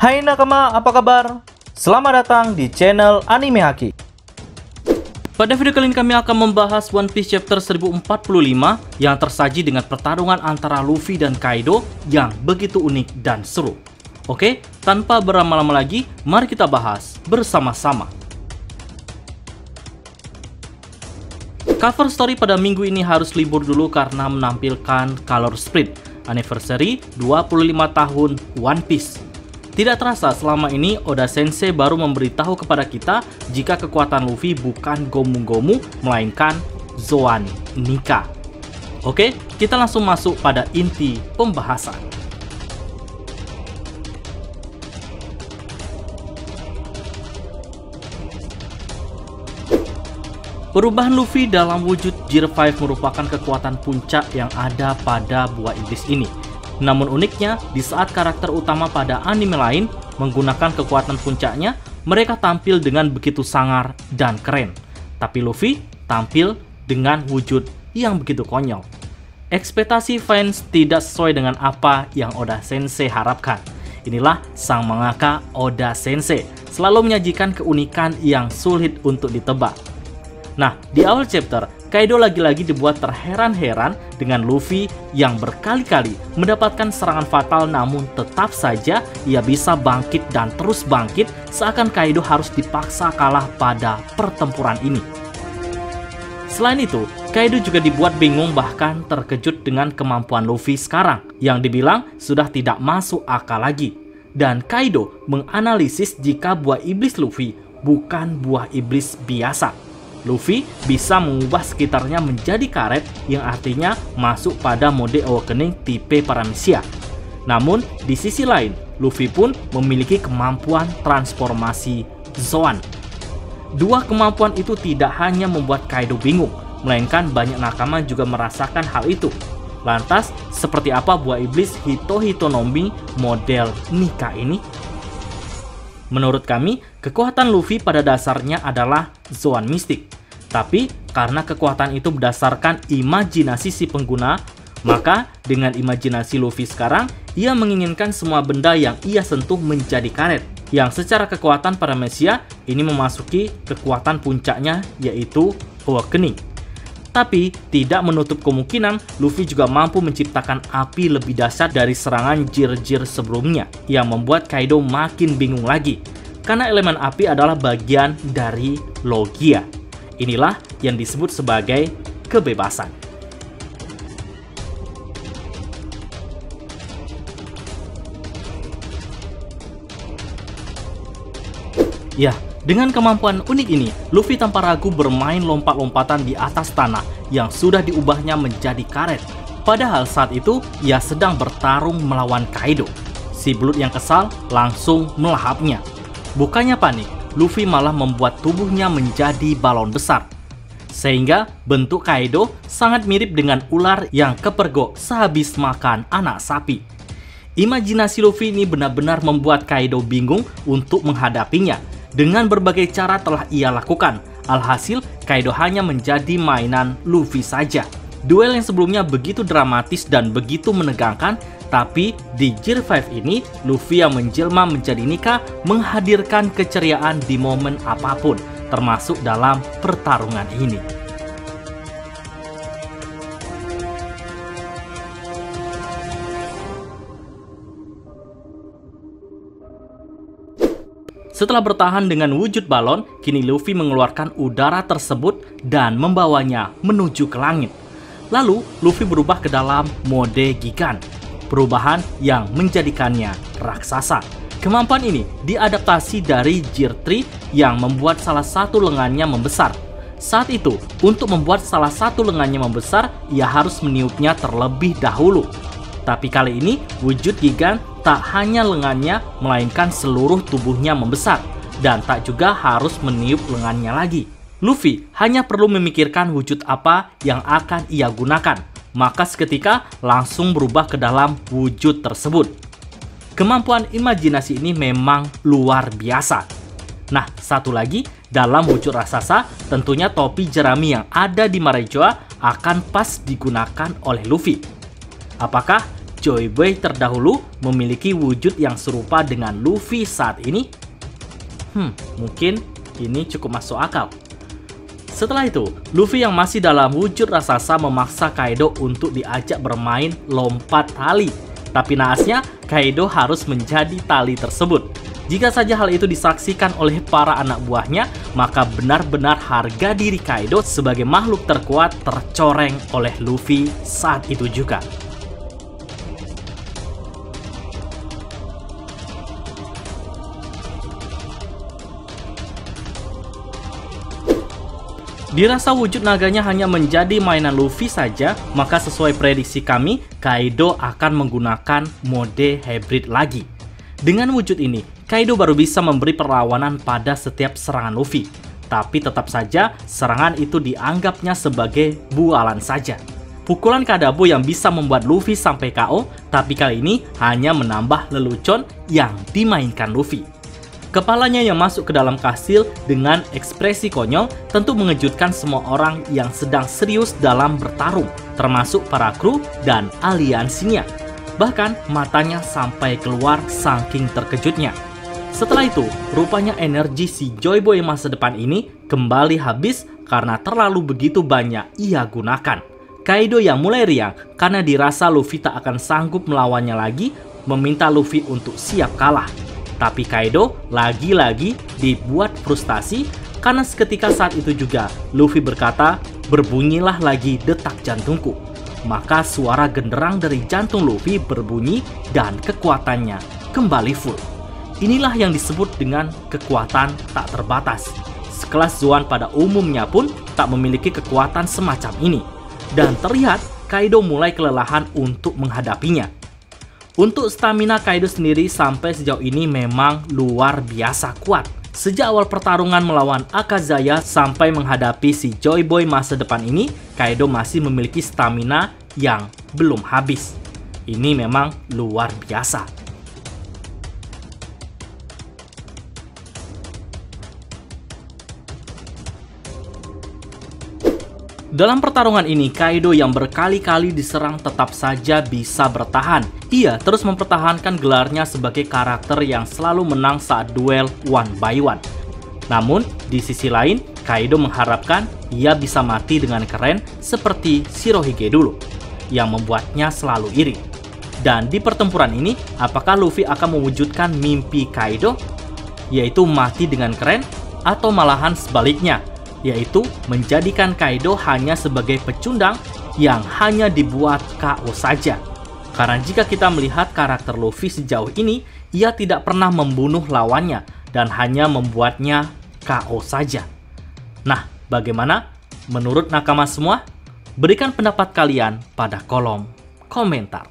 Hai nakama, apa kabar? Selamat datang di channel Anime Haki. Pada video kali ini kami akan membahas One Piece chapter 1045 yang tersaji dengan pertarungan antara Luffy dan Kaido yang begitu unik dan seru. Oke, tanpa berlama-lama lagi, mari kita bahas bersama-sama. Cover story pada minggu ini harus libur dulu karena menampilkan color split anniversary 25 tahun One Piece. Tidak terasa selama ini Oda Sensei baru memberitahu kepada kita jika kekuatan Luffy bukan Gomu-Gomu melainkan Zoan Nika. Oke, kita langsung masuk pada inti pembahasan. Perubahan Luffy dalam wujud Gear 5 merupakan kekuatan puncak yang ada pada buah iblis ini. Namun uniknya, di saat karakter utama pada anime lain menggunakan kekuatan puncaknya, mereka tampil dengan begitu sangar dan keren. Tapi Luffy tampil dengan wujud yang begitu konyol. Ekspektasi fans tidak sesuai dengan apa yang Oda Sensei harapkan. Inilah sang mangaka Oda Sensei, selalu menyajikan keunikan yang sulit untuk ditebak. Nah, di awal chapter, Kaido lagi-lagi dibuat terheran-heran dengan Luffy yang berkali-kali mendapatkan serangan fatal, namun tetap saja ia bisa bangkit dan terus bangkit, seakan Kaido harus dipaksa kalah pada pertempuran ini. Selain itu, Kaido juga dibuat bingung bahkan terkejut dengan kemampuan Luffy sekarang yang dibilang sudah tidak masuk akal lagi. Dan Kaido menganalisis jika buah iblis Luffy bukan buah iblis biasa. Luffy bisa mengubah sekitarnya menjadi karet yang artinya masuk pada mode awakening tipe Paramecia. Namun, di sisi lain, Luffy pun memiliki kemampuan transformasi Zoan. Dua kemampuan itu tidak hanya membuat Kaido bingung, melainkan banyak nakama juga merasakan hal itu. Lantas, seperti apa buah iblis Hito-Hitonomi model Nika ini? Menurut kami, kekuatan Luffy pada dasarnya adalah Zoan Mistik. Tapi, karena kekuatan itu berdasarkan imajinasi si pengguna, maka dengan imajinasi Luffy sekarang, ia menginginkan semua benda yang ia sentuh menjadi karet. Yang secara kekuatan Paramecia, ini memasuki kekuatan puncaknya yaitu Awakening. Tapi, tidak menutup kemungkinan Luffy juga mampu menciptakan api lebih dahsyat dari serangan Gear sebelumnya, yang membuat Kaido makin bingung lagi. Karena elemen api adalah bagian dari Logia. Inilah yang disebut sebagai kebebasan. Ya, dengan kemampuan unik ini, Luffy tanpa ragu bermain lompat-lompatan di atas tanah yang sudah diubahnya menjadi karet. Padahal saat itu, ia sedang bertarung melawan Kaido. Si belut yang kesal langsung melahapnya. Bukannya panik, Luffy malah membuat tubuhnya menjadi balon besar. Sehingga bentuk Kaido sangat mirip dengan ular yang kepergok sehabis makan anak sapi. Imajinasi Luffy ini benar-benar membuat Kaido bingung untuk menghadapinya. Dengan berbagai cara telah ia lakukan, alhasil Kaido hanya menjadi mainan Luffy saja. Duel yang sebelumnya begitu dramatis dan begitu menegangkan, tapi di Gear 5 ini, Luffy yang menjelma menjadi Nika menghadirkan keceriaan di momen apapun, termasuk dalam pertarungan ini. Setelah bertahan dengan wujud balon, kini Luffy mengeluarkan udara tersebut dan membawanya menuju ke langit. Lalu, Luffy berubah ke dalam mode Gigan. Perubahan yang menjadikannya raksasa. Kemampuan ini diadaptasi dari Gear 3 yang membuat salah satu lengannya membesar. Saat itu, untuk membuat salah satu lengannya membesar, ia harus meniupnya terlebih dahulu. Tapi kali ini, wujud Gigan tak hanya lengannya, melainkan seluruh tubuhnya membesar. Dan tak juga harus meniup lengannya lagi. Luffy hanya perlu memikirkan wujud apa yang akan ia gunakan, maka seketika langsung berubah ke dalam wujud tersebut. Kemampuan imajinasi ini memang luar biasa. Nah, satu lagi, dalam wujud raksasa, tentunya topi jerami yang ada di Marejoa akan pas digunakan oleh Luffy. Apakah Joy Boy terdahulu memiliki wujud yang serupa dengan Luffy saat ini? Mungkin ini cukup masuk akal. Setelah itu, Luffy yang masih dalam wujud raksasa memaksa Kaido untuk diajak bermain lompat tali. Tapi naasnya, Kaido harus menjadi tali tersebut. Jika saja hal itu disaksikan oleh para anak buahnya, maka benar-benar harga diri Kaido sebagai makhluk terkuat tercoreng oleh Luffy saat itu juga. Dirasa wujud naganya hanya menjadi mainan Luffy saja, maka sesuai prediksi kami, Kaido akan menggunakan mode hybrid lagi. Dengan wujud ini, Kaido baru bisa memberi perlawanan pada setiap serangan Luffy. Tapi tetap saja, serangan itu dianggapnya sebagai bualan saja. Pukulan Kadabo yang bisa membuat Luffy sampai KO, tapi kali ini hanya menambah lelucon yang dimainkan Luffy. Kepalanya yang masuk ke dalam kastil dengan ekspresi konyol tentu mengejutkan semua orang yang sedang serius dalam bertarung, termasuk para kru dan aliansinya. Bahkan matanya sampai keluar saking terkejutnya. Setelah itu, rupanya energi si Joy Boy masa depan ini kembali habis karena terlalu begitu banyak ia gunakan. Kaido yang mulai riang karena dirasa Luffy tak akan sanggup melawannya lagi, meminta Luffy untuk siap kalah. Tapi Kaido lagi-lagi dibuat frustasi karena seketika saat itu juga Luffy berkata, "Berbunyilah lagi detak jantungku." Maka suara genderang dari jantung Luffy berbunyi dan kekuatannya kembali full. Inilah yang disebut dengan kekuatan tak terbatas. Sekelas Zoan pada umumnya pun tak memiliki kekuatan semacam ini. Dan terlihat Kaido mulai kelelahan untuk menghadapinya. Untuk stamina Kaido sendiri sampai sejauh ini memang luar biasa kuat. Sejak awal pertarungan melawan Akazaya sampai menghadapi si Joy Boy masa depan ini, Kaido masih memiliki stamina yang belum habis. Ini memang luar biasa. Dalam pertarungan ini, Kaido yang berkali-kali diserang tetap saja bisa bertahan. Ia terus mempertahankan gelarnya sebagai karakter yang selalu menang saat duel one by one. Namun, di sisi lain, Kaido mengharapkan ia bisa mati dengan keren seperti Shirohige dulu, yang membuatnya selalu iri. Dan di pertempuran ini, apakah Luffy akan mewujudkan mimpi Kaido? Yaitu mati dengan keren, atau malahan sebaliknya, yaitu menjadikan Kaido hanya sebagai pecundang yang hanya dibuat KO saja. Karena jika kita melihat karakter Luffy sejauh ini, ia tidak pernah membunuh lawannya dan hanya membuatnya KO saja. Nah, bagaimana menurut nakama semua? Berikan pendapat kalian pada kolom komentar.